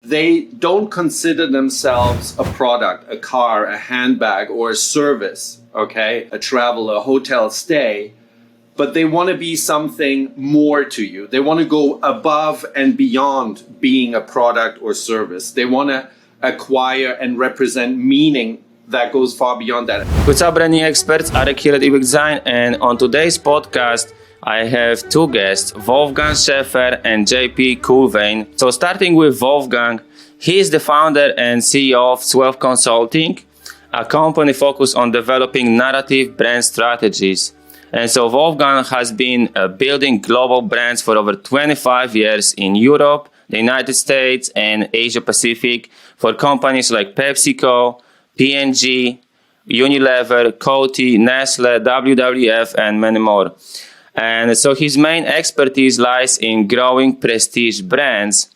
they don't consider themselves a product, a car, a handbag, or a service, okay? A travel, a hotel stay, but they want to be something more to you. They want to go above and beyond being a product or service. They want to acquire and represent meaning that goes far beyond that. What's up, branding experts? Arek here at Ebaqdesign, and on today's podcast, I have two guests, Wolfgang Schaefer and JP Kuehlwein. So starting with Wolfgang, he is the founder and CEO of 12 Consulting, a company focused on developing narrative brand strategies. And so Wolfgang has been building global brands for over 25 years in Europe, the United States, and Asia Pacific for companies like PepsiCo, P&G, Unilever, Coty, Nestle, WWF, and many more. And so his main expertise lies in growing prestige brands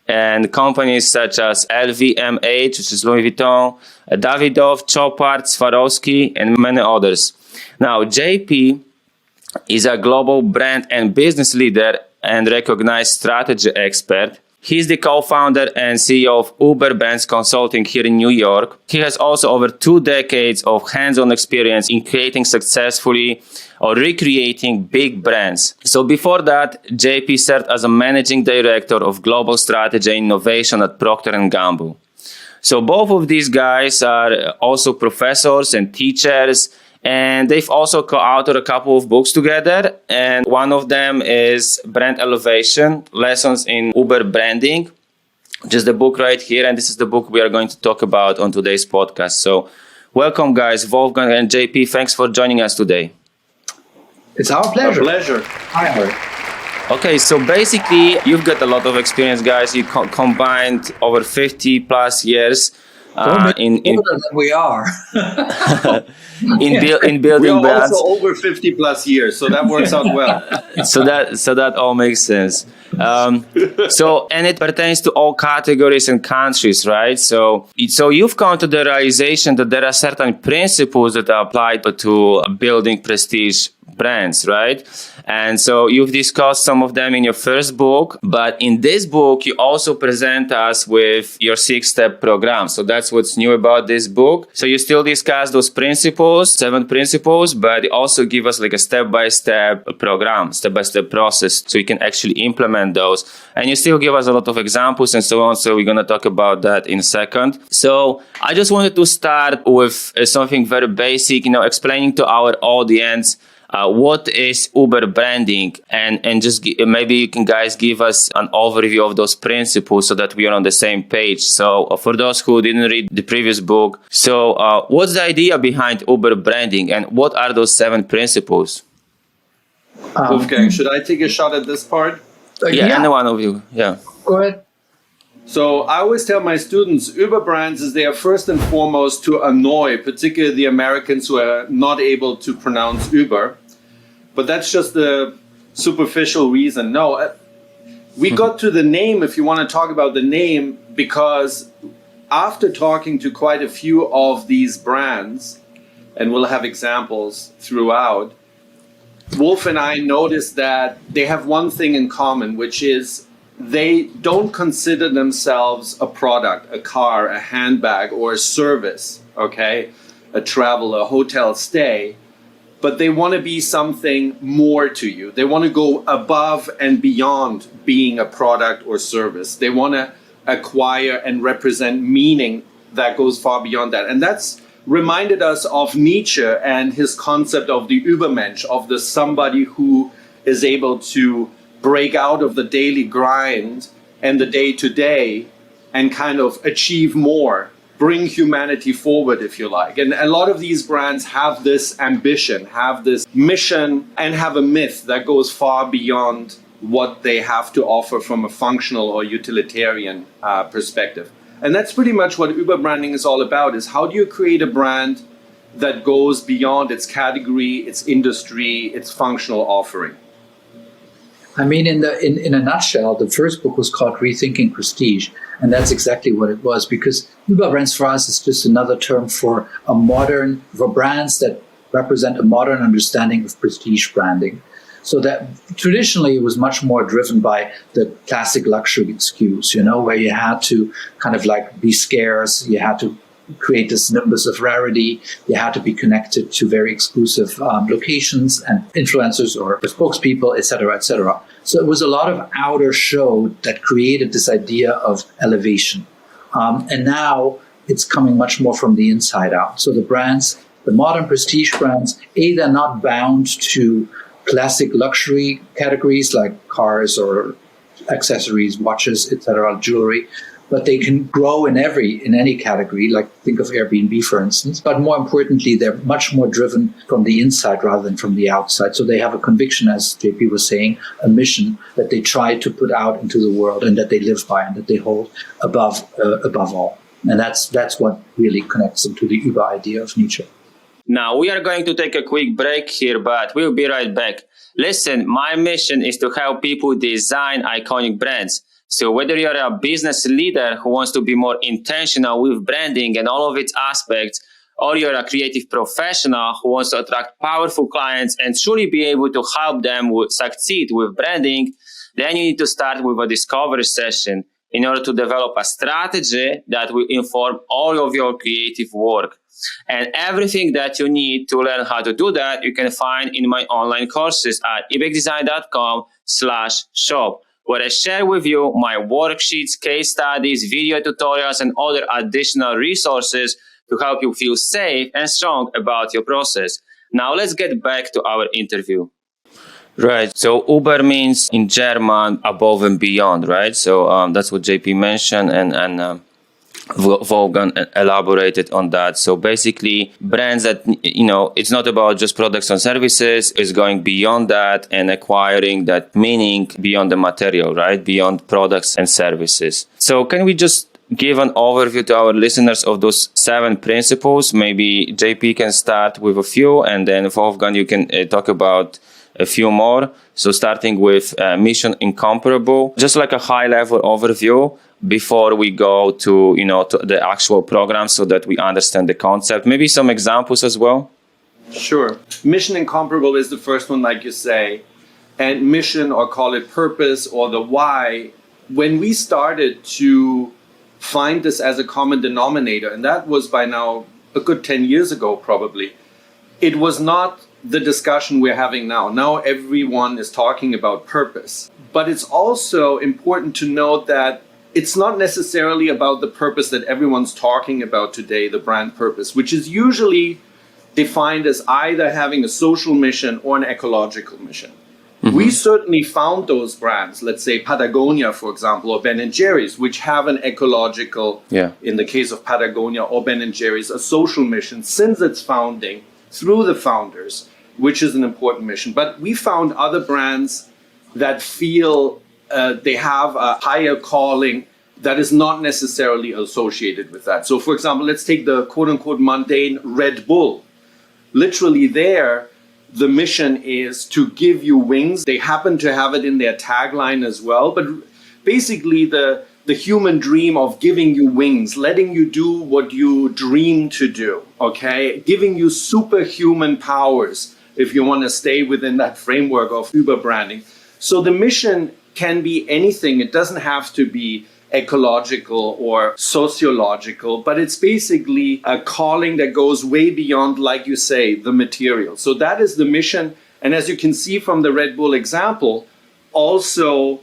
and companies such as LVMH, which is Louis Vuitton, Davidoff, Chopard, Swarovski, and many others. Now, JP is a global brand and business leader and recognized strategy expert. He's the co-founder and CEO of Ueber-Brands Consulting here in New York. He has also over 2 decades of hands-on experience in creating successfully or recreating big brands. So before that, JP served as a managing director of global strategy and innovation at Procter & Gamble. So both of these guys are also professors and teachers, and they've also co-authored a couple of books together. And one of them is Brand Elevation, Lessons in Uber Branding, which is the book right here. And this is the book we are going to talk about on today's podcast. So welcome, guys, Wolfgang and JP. Thanks for joining us today. It's our pleasure. Our pleasure. Hi, Arek. Okay, so basically, you've got a lot of experience, guys. You combined over 50 plus years in older than we are. in building we are brands. Also over 50 plus years, so that works out well. So that all makes sense. And it pertains to all categories and countries, right? So you've come to the realization that there are certain principles that are applied to building prestige brands, right? And so you've discussed some of them in your first book, but in this book, you also present us with your 6-step program. So that's what's new about this book. So you still discuss those principles, 7 principles, but you also give us like a step-by-step program, step-by-step process, so you can actually implement those. And you still give us a lot of examples and so on. So we're going to talk about that in a second. So I just wanted to start with something very basic, explaining to our audience what is Uber branding, and just maybe you can guys give us an overview of those principles so that we are on the same page. So for those who didn't read the previous book, so what's the idea behind Uber branding and what are those 7 principles? Wolfgang, should I take a shot at this part? Yeah, any one of you. Yeah. Go ahead. So I always tell my students, Uber-Brands is there first and foremost to annoy, particularly the Americans who are not able to pronounce Uber. But that's just the superficial reason. No, we got to the name, if you want to talk about the name, because after talking to quite a few of these brands, and we'll have examples throughout, Wolf and I noticed that they have one thing in common, which is they don't consider themselves a product, a car, a handbag, or a service, okay? A travel, a hotel stay. But they want to be something more to you. They want to go above and beyond being a product or service. They want to acquire and represent meaning that goes far beyond that. And that's reminded us of Nietzsche and his concept of the Übermensch, of the somebody who is able to break out of the daily grind and the day-to-day and kind of achieve more. Bring humanity forward, if you like. And a lot of these brands have this ambition, have this mission, and have a myth that goes far beyond what they have to offer from a functional or utilitarian perspective. And that's pretty much what Uber branding is all about, is how do you create a brand that goes beyond its category, its industry, its functional offering? I mean, in a nutshell, the first book was called Rethinking Prestige, and that's exactly what it was. Because Uber-Brands for us is just another term for brands that represent a modern understanding of prestige branding. So that traditionally it was much more driven by the classic luxury SKUs, where you had to kind of like be scarce, you had to create this nimbus of rarity, you had to be connected to very exclusive locations and influencers or spokespeople, et cetera, et cetera. So it was a lot of outer show that created this idea of elevation. And now it's coming much more from the inside out. So the brands, the modern prestige brands, they're not bound to classic luxury categories like cars or accessories, watches, etc., jewelry, but they can grow in any category, like think of Airbnb, for instance. But more importantly, they're much more driven from the inside rather than from the outside. So they have a conviction, as JP was saying, a mission that they try to put out into the world and that they live by and that they hold above all. And that's what really connects them to the Uber idea of Nietzsche. Now, we are going to take a quick break here, but we'll be right back. Listen, my mission is to help people design iconic brands. So whether you're a business leader who wants to be more intentional with branding and all of its aspects, or you're a creative professional who wants to attract powerful clients and truly be able to help them succeed with branding, then you need to start with a discovery session in order to develop a strategy that will inform all of your creative work. And everything that you need to learn how to do that, you can find in my online courses at ebaqdesign.com/shop, where I share with you my worksheets, case studies, video tutorials, and other additional resources to help you feel safe and strong about your process. Now let's get back to our interview. Right. So Uber means in German above and beyond, right? So that's what JP mentioned, and Wolfgang elaborated on that. So basically, brands that, it's not about just products and services, it's going beyond that and acquiring that meaning beyond the material, right? Beyond products and services. So can we just give an overview to our listeners of those 7 principles? Maybe JP can start with a few, and then Wolfgang, you can talk about a few more. So starting with mission incomparable, just like a high level overview before we go to the actual program so that we understand the concept. Maybe some examples as well. Sure. Mission incomparable is the first one, like you say, and mission, or call it purpose, or the why. When we started to find this as a common denominator, and that was by now a good 10 years ago probably, it was not the discussion we're having now. Now everyone is talking about purpose. But it's also important to note that it's not necessarily about the purpose that everyone's talking about today, the brand purpose, which is usually defined as either having a social mission or an ecological mission. Mm-hmm. We certainly found those brands, let's say Patagonia, for example, or Ben & Jerry's, which have an ecological, in the case of Patagonia or Ben & Jerry's, a social mission since its founding through the founders, which is an important mission. But we found other brands that feel they have a higher calling that is not necessarily associated with that. So, for example, let's take the quote-unquote mundane Red Bull. Literally there, the mission is to give you wings. They happen to have it in their tagline as well. But basically, the human dream of giving you wings, letting you do what you dream to do, okay? Giving you superhuman powers, if you want to stay within that framework of Uber branding. So the mission can be anything. It doesn't have to be ecological or sociological, but it's basically a calling that goes way beyond, like you say, the material. So that is the mission. And as you can see from the Red Bull example, also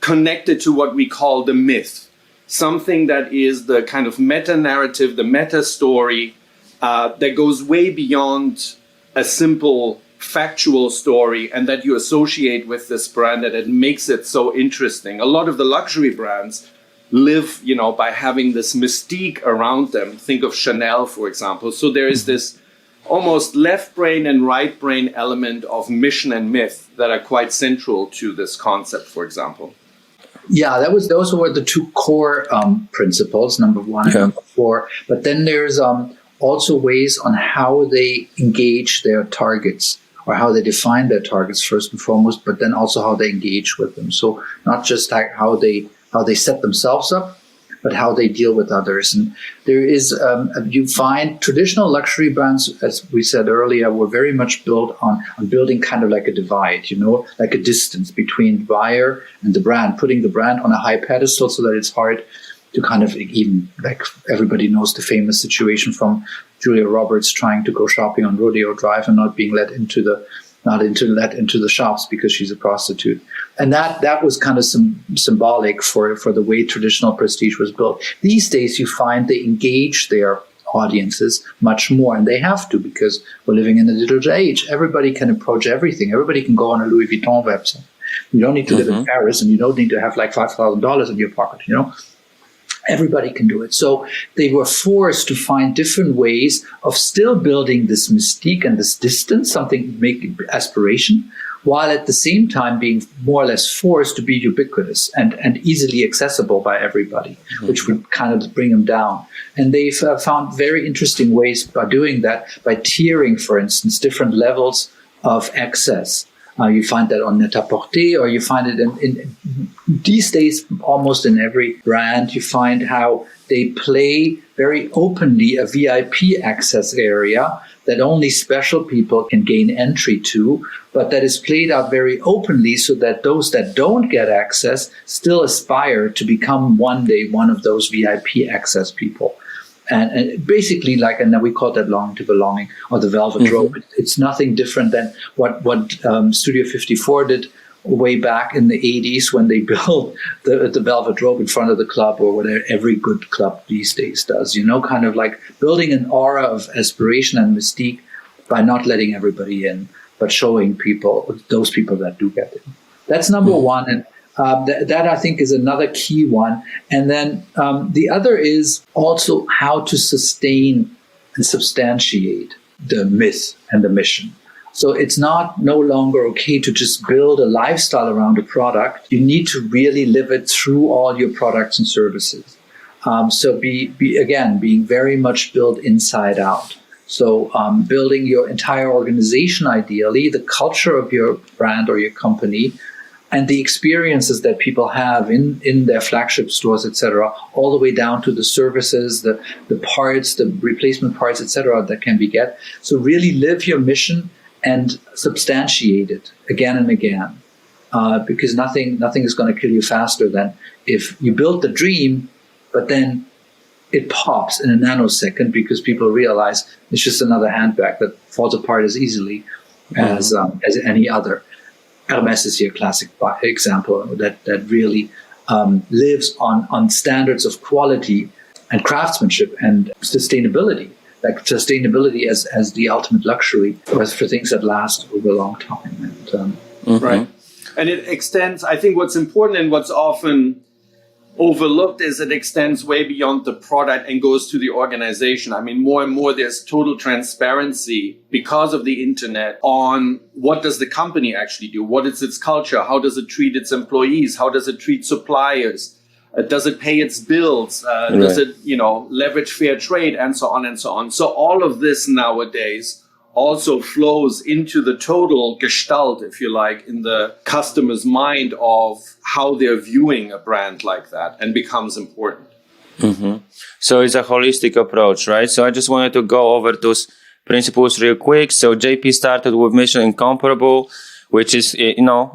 connected to what we call the myth, something that is the kind of meta-narrative, the meta-story that goes way beyond a simple factual story, and that you associate with this brand, and it makes it so interesting. A lot of the luxury brands live, by having this mystique around them. Think of Chanel, for example. So there is this almost left brain and right brain element of mission and myth that are quite central to this concept, for example. Yeah, those were the 2 core principles, number 1 and number 4. But then there's also ways on how they engage their targets, or how they define their targets first and foremost, but then also how they engage with them. So not just like how they set themselves up, but how they deal with others. And there is, you find traditional luxury brands, as we said earlier, were very much built on building kind of like a divide, like a distance between buyer and the brand, putting the brand on a high pedestal so that it's hard to kind of, even like everybody knows the famous situation from Julia Roberts trying to go shopping on Rodeo Drive and not being let into the shops because she's a prostitute. And that was kind of symbolic for the way traditional prestige was built. These days, you find they engage their audiences much more, and they have to, because we're living in a digital age. Everybody can approach everything. Everybody can go on a Louis Vuitton website. You don't need to live in Paris, and you don't need to have like $5,000 in your pocket, Everybody can do it. So they were forced to find different ways of still building this mystique and this distance, something make aspiration, while at the same time being more or less forced to be ubiquitous and easily accessible by everybody, which would kind of bring them down. And they've found very interesting ways by doing that, by tiering, for instance, different levels of access. You find that on Net-a-Porter, or you find it in these days almost in every brand. You find how they play very openly a VIP access area that only special people can gain entry to, but that is played out very openly so that those that don't get access still aspire to become one day one of those VIP access people. And basically, and then we call that longing to belonging, or the velvet rope. It's nothing different than what Studio 54 did way back in the 80s when they built the velvet rope in front of the club, or whatever every good club these days does. Kind of like building an aura of aspiration and mystique by not letting everybody in, but showing those people that do get in. That's number one. And that I think is another key one. And then the other is also how to sustain and substantiate the myth and the mission. So it's no longer okay to just build a lifestyle around a product. You need to really live it through all your products and services. So being very much built inside out. So building your entire organization, ideally, the culture of your brand or your company, and the experiences that people have in their flagship stores, etc., all the way down to the services, the parts, the replacement parts, etc., that can be get. So really live your mission and substantiate it again and again, because nothing is going to kill you faster than if you build the dream, but then it pops in a nanosecond because people realize it's just another handbag that falls apart as easily as any other. Hermes is here a classic example that really lives on standards of quality and craftsmanship and sustainability, like sustainability as the ultimate luxury for things that last over a long time. And, Right. And it extends, I think what's important and what's often overlooked is it extends way beyond the product and goes to the organization. I mean, more and more there's total transparency because of the internet on what does the company actually do? What is its culture? How does it treat its employees? How does it treat suppliers? Does it pay its bills? Does it, leverage fair trade, and so on and so on? So all of this nowadays also flows into the total gestalt, if you like, in the customer's mind of how they're viewing a brand like that, and becomes important. So it's a holistic approach, right? So I just wanted to go over those principles real quick. So JP started with mission incomparable, which is,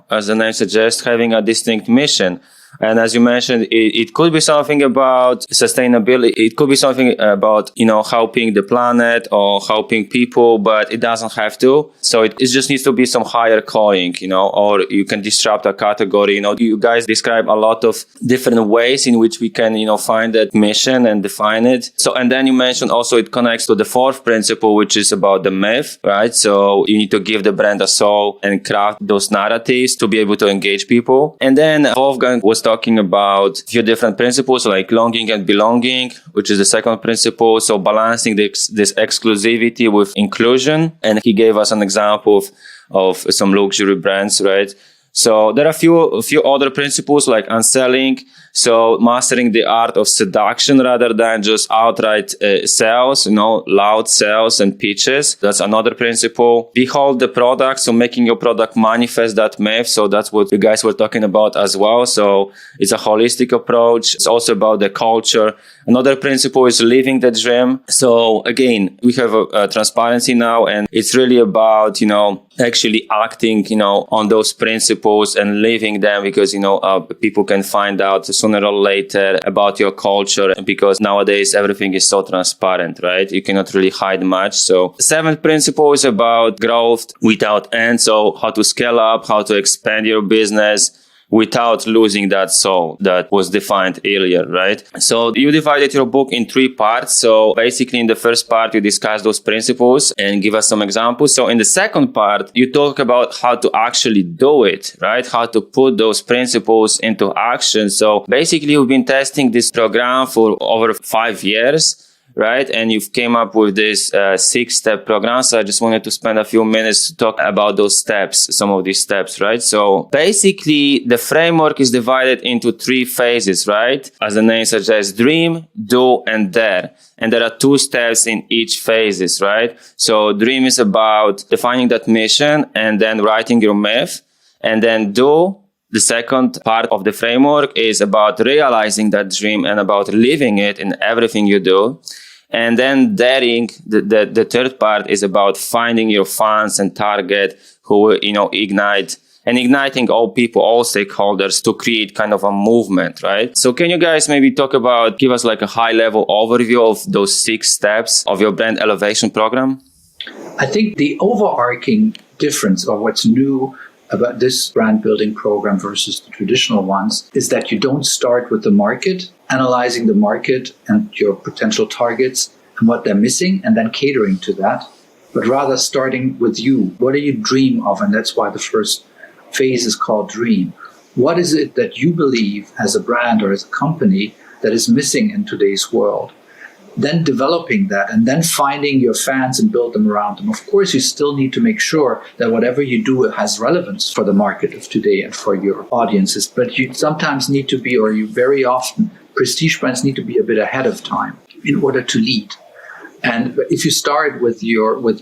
as the name suggests, having a distinct mission. And as you mentioned, it could be something about sustainability. It could be something about, helping the planet or helping people, but it doesn't have to. So it just needs to be some higher calling, or you can disrupt a category. You guys describe a lot of different ways in which we can, find that mission and define it. So, and then you mentioned also it connects to the fourth principle, which is about the myth, right? So you need to give the brand a soul and craft those narratives to be able to engage people. And then Wolfgang was talking about a few different principles like longing and belonging, which is the second principle. So balancing this exclusivity with inclusion. And he gave us an example of some luxury brands, right? So there are a few other principles like unselling, So mastering the art of seduction rather than just outright sales, loud sales and pitches. That's another principle. Behold the product. So making your product manifest that myth. So that's what you guys were talking about as well. So it's a holistic approach. It's also about the culture. Another principle is living the dream. So again, we have a transparency now, and it's really about, actually acting, on those principles and living them, because, people can find out sooner or later about your culture, because nowadays everything is so transparent, right? You cannot really hide much. So seventh principle is about growth without end. So how to scale up, how to expand your business without losing that soul that was defined earlier, right? So you divided your book in 3 parts. So basically in the first part, you discuss those principles and give us some examples. So in the second part, you talk about how to actually do it, right? How to put those principles into action. So basically you've been testing this program for over 5 years, right? And you've came up with this 6-step program. So I just wanted to spend a few minutes to talk about those steps, some of these steps, right? So basically the framework is divided into 3 phases, right? As the name suggests, dream, do, and dare. And there are 2 steps in each phases, right? So dream is about defining that mission and then writing your myth. And then do, the second part of the framework, is about realizing that dream and about living it in everything you do. And then daring, the third part, is about finding your fans and target who will, igniting all people, all stakeholders to create kind of a movement, right? So can you guys maybe give us like a high level overview of those 6 steps of your brand elevation program? I think the overarching difference, or what's new about this brand building program versus the traditional ones, is that you don't start with the market, analyzing the market and your potential targets and what they're missing, and then catering to that, but rather starting with you. What do you dream of? And that's why the first phase is called dream. What is it that you believe as a brand or as a company that is missing in today's world? Then developing that, and then finding your fans and build them around them. Of course, you still need to make sure that whatever you do has relevance for the market of today and for your audiences. But you sometimes need to be, or you very often, prestige brands need to be a bit ahead of time in order to lead. And if you start with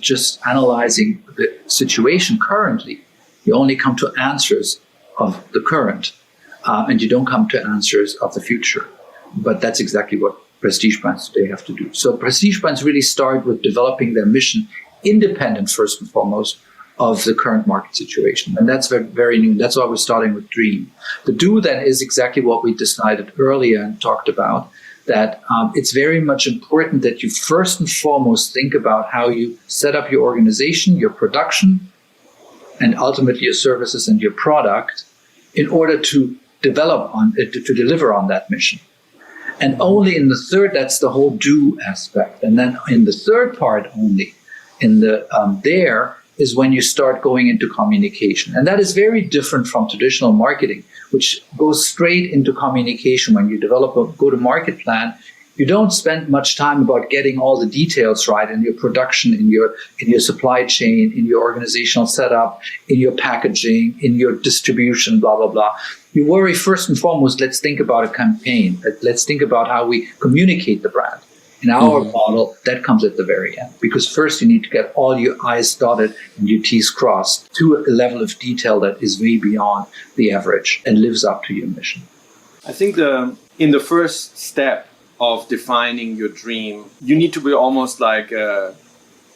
just analyzing the situation currently, you only come to answers of the current, and you don't come to answers of the future. But that's exactly what prestige brands today have to do. So prestige brands really start with developing their mission independent, first and foremost, of the current market situation. And that's very, very new. That's why we're starting with dream. The do then is exactly what we decided earlier and talked about, that it's very much important that you first and foremost think about how you set up your organization, your production, and ultimately your services and your product in order to to deliver on that mission. And only in the third, that's the whole do aspect. And then in the third part only, in the there is when you start going into communication. And that is very different from traditional marketing, which goes straight into communication. When you develop a go-to-market plan, you don't spend much time about getting all the details right in your production, in your supply chain, in your organizational setup, in your packaging, in your distribution, blah, blah, blah. You worry first and foremost, let's think about a campaign. Let's think about how we communicate the brand. In our model, that comes at the very end, because first you need to get all your I's dotted and your T's crossed to a level of detail that is way beyond the average and lives up to your mission. I think in the first step of defining your dream, you need to be almost like an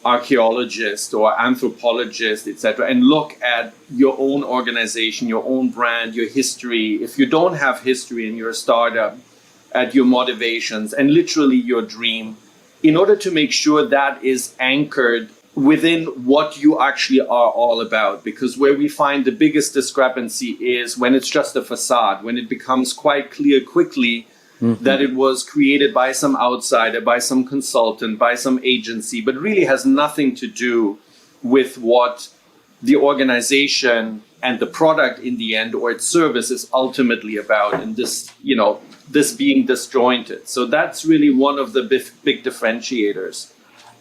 archaeologist or anthropologist, etc., and look at your own organization, your own brand, your history. If you don't have history in your startup, at your motivations and literally your dream, in order to make sure that is anchored within what you actually are all about. Because where we find the biggest discrepancy is when it's just a facade, when it becomes quite clear quickly that it was created by some outsider, by some consultant, by some agency, but really has nothing to do with what the organization and the product in the end or its service is ultimately about. And this, this being disjointed. So that's really one of the big differentiators.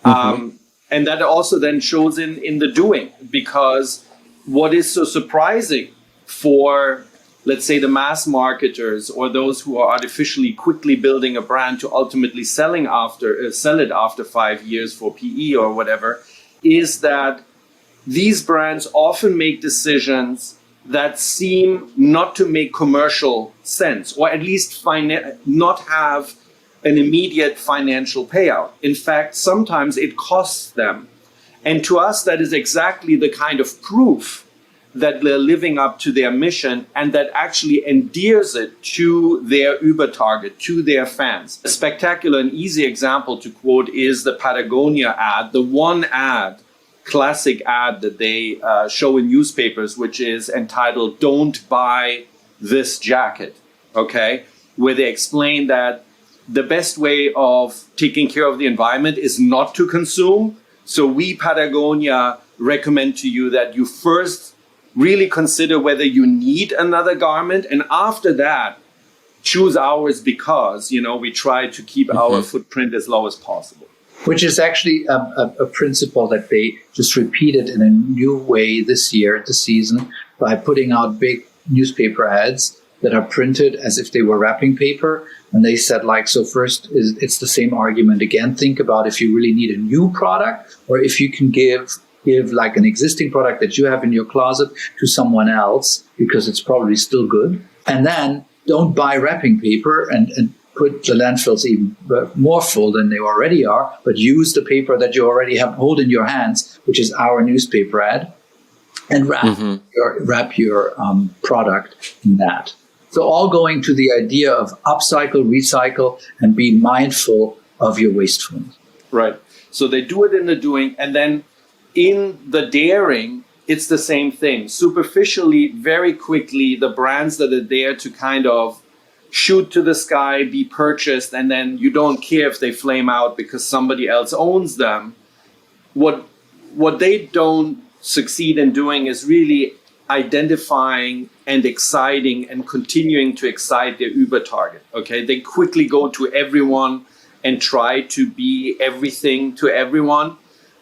And that also then shows in the doing, because what is so surprising for let's say, the mass marketers or those who are artificially quickly building a brand to ultimately sell it after 5 years for PE or whatever, is that these brands often make decisions that seem not to make commercial sense, or at least not have an immediate financial payout. In fact, sometimes it costs them. And to us, that is exactly the kind of proof that they're living up to their mission and that actually endears it to their Uber target, to their fans. A spectacular and easy example to quote is the Patagonia ad, the one classic ad that they show in newspapers, which is entitled "Don't Buy This Jacket," okay? Where they explain that the best way of taking care of the environment is not to consume. So we, Patagonia, recommend to you that you first really consider whether you need another garment. And after that, choose ours because, we try to keep our footprint as low as possible. Which is actually a principle that they just repeated in a new way this year, this season, by putting out big newspaper ads that are printed as if they were wrapping paper. And they said, so first, it's the same argument again. Think about if you really need a new product or if you can give like an existing product that you have in your closet to someone else because it's probably still good. And then don't buy wrapping paper and put the landfills even more full than they already are, but use the paper that you already hold in your hands, which is our newspaper ad, and wrap your product in that. So all going to the idea of upcycle, recycle, and be mindful of your wastefulness. Right. So they do it in the doing, and then in the daring, it's the same thing. Superficially, very quickly, the brands that are there to kind of shoot to the sky, be purchased, and then you don't care if they flame out because somebody else owns them. What they don't succeed in doing is really identifying and exciting and continuing to excite their Uber target. Okay, they quickly go to everyone and try to be everything to everyone.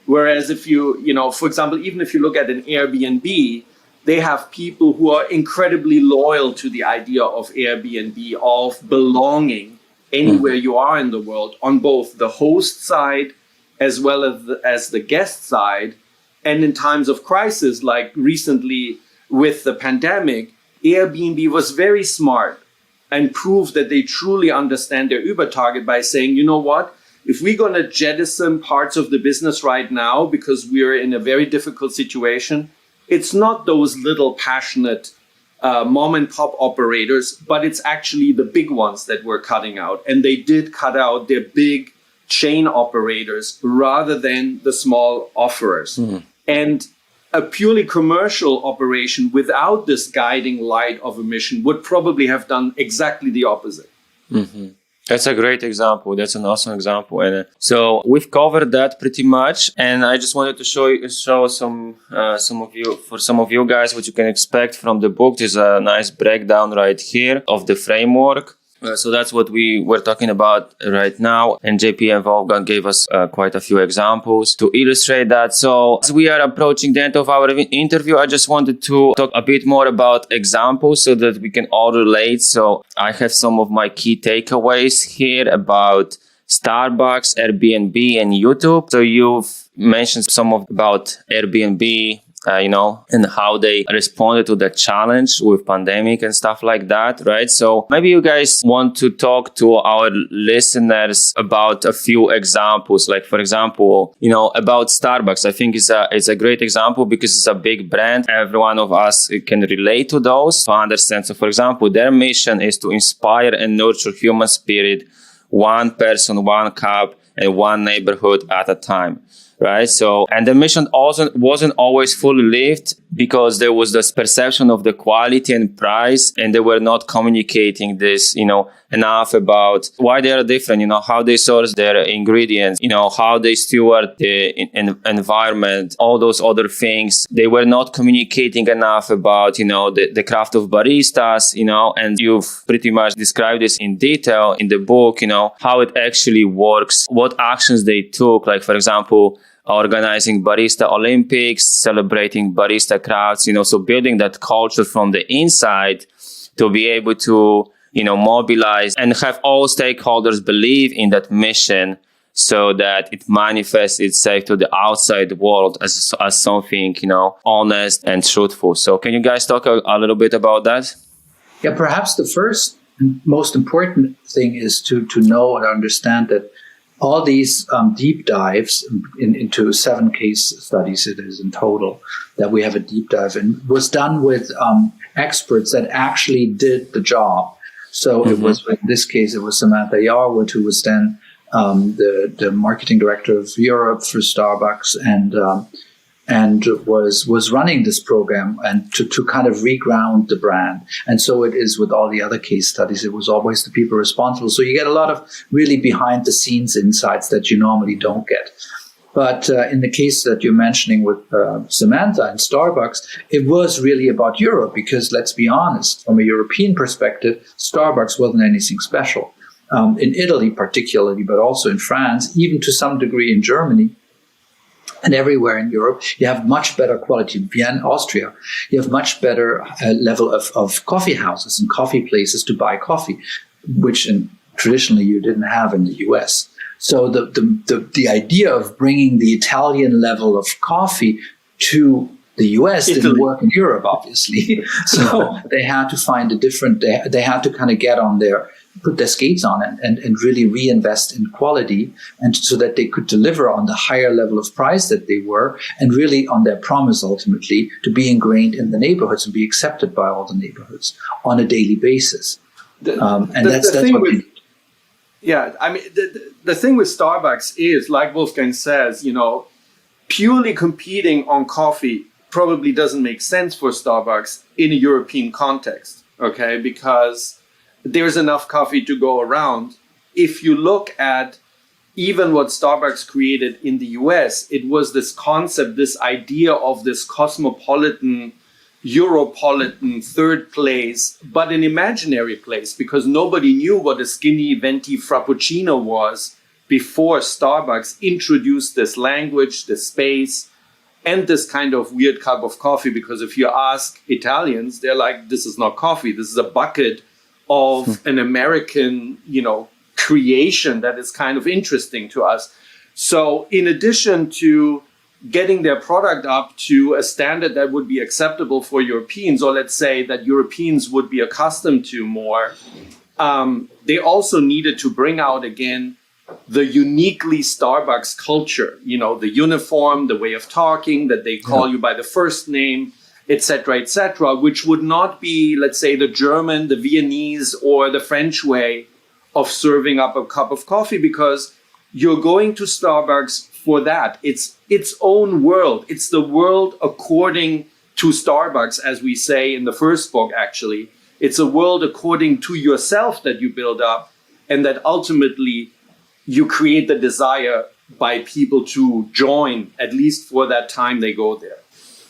Whereas if you for example, even if you look at an Airbnb, they have people who are incredibly loyal to the idea of Airbnb, of belonging anywhere you are in the world, on both the host side as well as the guest side. And in times of crisis, like recently with the pandemic, Airbnb was very smart and proved that they truly understand their Uber target by saying, you know what? If we're going to jettison parts of the business right now because we're in a very difficult situation, it's not those little passionate mom and pop operators, but it's actually the big ones that we're cutting out. And they did cut out their big chain operators rather than the small offerers. And a purely commercial operation without this guiding light of a mission would probably have done exactly the opposite. That's a great example. That's an awesome example. And so we've covered that pretty much. And I just wanted to show some of you guys what you can expect from the book. There's a nice breakdown right here of the framework. So that's what we were talking about right now. And JP and Wolfgang gave us quite a few examples to illustrate that. So as we are approaching the end of our interview, I just wanted to talk a bit more about examples so that we can all relate. So I have some of my key takeaways here about Starbucks, Airbnb, and YouTube. So you've mentioned about Airbnb, and how they responded to the challenge with pandemic and stuff like that, right? So maybe you guys want to talk to our listeners about a few examples, like for example, about Starbucks. I think it's a great example because it's a big brand. Every one of us can relate to those to understand. So for example, their mission is to inspire and nurture human spirit, one person, one cup, and one neighborhood at a time. Right. So, and the mission also wasn't always fully lived because there was this perception of the quality and price, and they were not communicating this, enough about why they are different, how they source their ingredients, how they steward the environment, all those other things. They were not communicating enough about, the craft of baristas, and you've pretty much described this in detail in the book, how it actually works, what actions they took, like, for example, organizing barista Olympics, celebrating barista crafts, so building that culture from the inside to be able to, mobilize and have all stakeholders believe in that mission so that it manifests itself to the outside world as something, honest and truthful. So can you guys talk a little bit about that? Yeah, perhaps the first and most important thing is to know and understand that all these deep dives into 7 case studies it is in total that we have a deep dive in was done with experts that actually did the job. So it was, in this case, it was Samantha Yarwood, who was then the marketing director of Europe for Starbucks, and was running this program and to kind of reground the brand. And so it is with all the other case studies. It was always the people responsible. So you get a lot of really behind the scenes insights that you normally don't get. But in the case that you're mentioning with Samantha and Starbucks, it was really about Europe because, let's be honest, from a European perspective, Starbucks wasn't anything special. In Italy particularly, but also in France, even to some degree in Germany, and everywhere in Europe, you have much better quality. Vienna, Austria, you have much better level of coffee houses and coffee places to buy coffee, which traditionally you didn't have in the US. So the idea of bringing the Italian level of coffee to the US didn't work in Europe, obviously. So they had to find a different, they had to kind of put their skates on and really reinvest in quality, and so that they could deliver on the higher level of price that they were, and really on their promise ultimately to be ingrained in the neighborhoods and be accepted by all the neighborhoods on a daily basis. That's what we did. Yeah, I mean, the thing with Starbucks is, like Wolfgang says, purely competing on coffee probably doesn't make sense for Starbucks in a European context, okay? Because there's enough coffee to go around. If you look at even what Starbucks created in the US, it was this concept, this idea of this cosmopolitan, Europolitan third place, but an imaginary place, because nobody knew what a skinny venti frappuccino was before Starbucks introduced this language, this space, and this kind of weird cup of coffee. Because if you ask Italians, they're like, this is not coffee, this is a bucket of an American, creation that is kind of interesting to us. So in addition to getting their product up to a standard that would be acceptable for Europeans, or let's say that Europeans would be accustomed to more, they also needed to bring out again the uniquely Starbucks culture, the uniform, the way of talking, that they call you by the first name, etc., which would not be, let's say, the German, the Viennese, or the French way of serving up a cup of coffee, because you're going to Starbucks for that. It's its own world. It's the world according to Starbucks, as we say in the first book, actually. It's a world according to yourself that you build up, and that ultimately you create the desire by people to join, at least for that time they go there.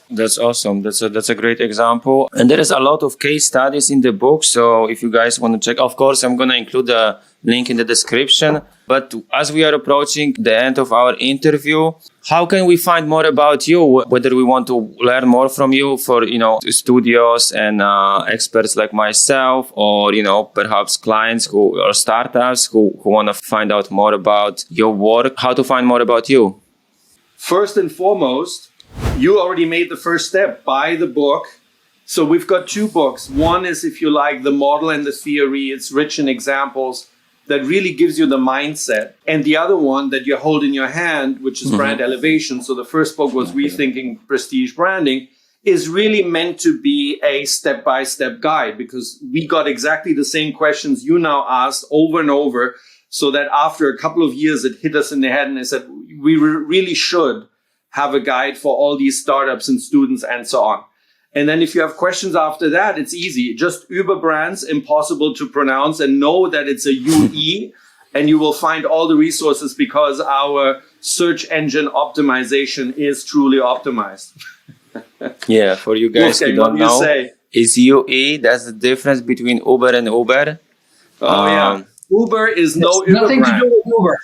That's awesome. That's a great example. And there is a lot of case studies in the book. So if you guys want to check, of course, I'm going to include a link in the description. But as we are approaching the end of our interview, how can we find more about you? Whether we want to learn more from you for, studios and experts like myself, or, perhaps clients or startups who want to find out more about your work, how to find more about you? First and foremost, you already made the first step. Buy the book. So we've got 2 books. One is, if you like, the model and the theory. It's rich in examples that really gives you the mindset. And the other one that you hold in your hand, which is Brand Elevation. So the first book was Rethinking Prestige Branding, is really meant to be a step-by-step guide, because we got exactly the same questions you now asked over and over, so that after a couple of years, it hit us in the head and I said, we really should have a guide for all these startups and students and so on. And then if you have questions after that, it's easy. Just Ueber-Brands, impossible to pronounce, and know that it's a UE, and you will find all the resources, because our search engine optimization is truly optimized. Yeah, for you guys Wolfgang, who don't know, say? Is UE, that's the difference between Uber and Uber. Oh, yeah. Uber is no Uber nothing brand. to do with Uber.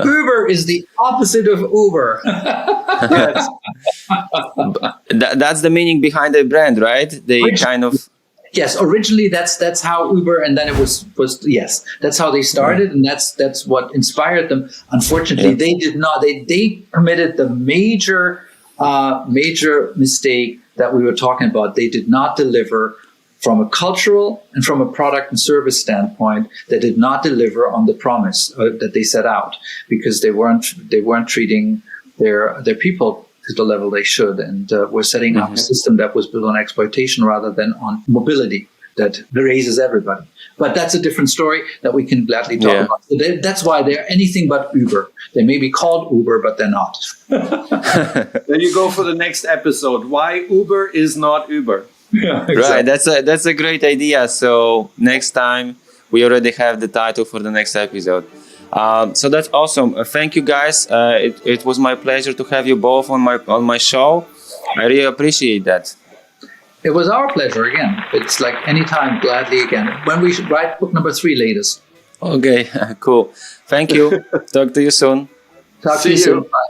Uber is the opposite of Uber. That's the meaning behind the brand, right? They kind of... Yes, originally that's how Uber, and then it was yes, that's how they started, and that's what inspired them. Unfortunately, they did not. They committed the major mistake that we were talking about. They did not deliver from a cultural and from a product and service standpoint. They did not deliver on the promise that they set out, because they weren't treating their people to the level they should, and we're setting up a system that was built on exploitation rather than on mobility that raises everybody. But that's a different story that we can gladly talk about. So that's why they're anything but Uber. They may be called Uber, but they're not. There you go for the next episode. Why Uber is not Uber. Yeah, exactly. Right, that's a great idea. So next time we already have the title for the next episode. So that's awesome. Thank you, guys. It was my pleasure to have you both on my show. I really appreciate that. It was our pleasure again. It's like anytime, gladly again. When we should write book number 3 latest. Okay, cool. Thank you. Talk to you soon. Talk to you soon. Bye.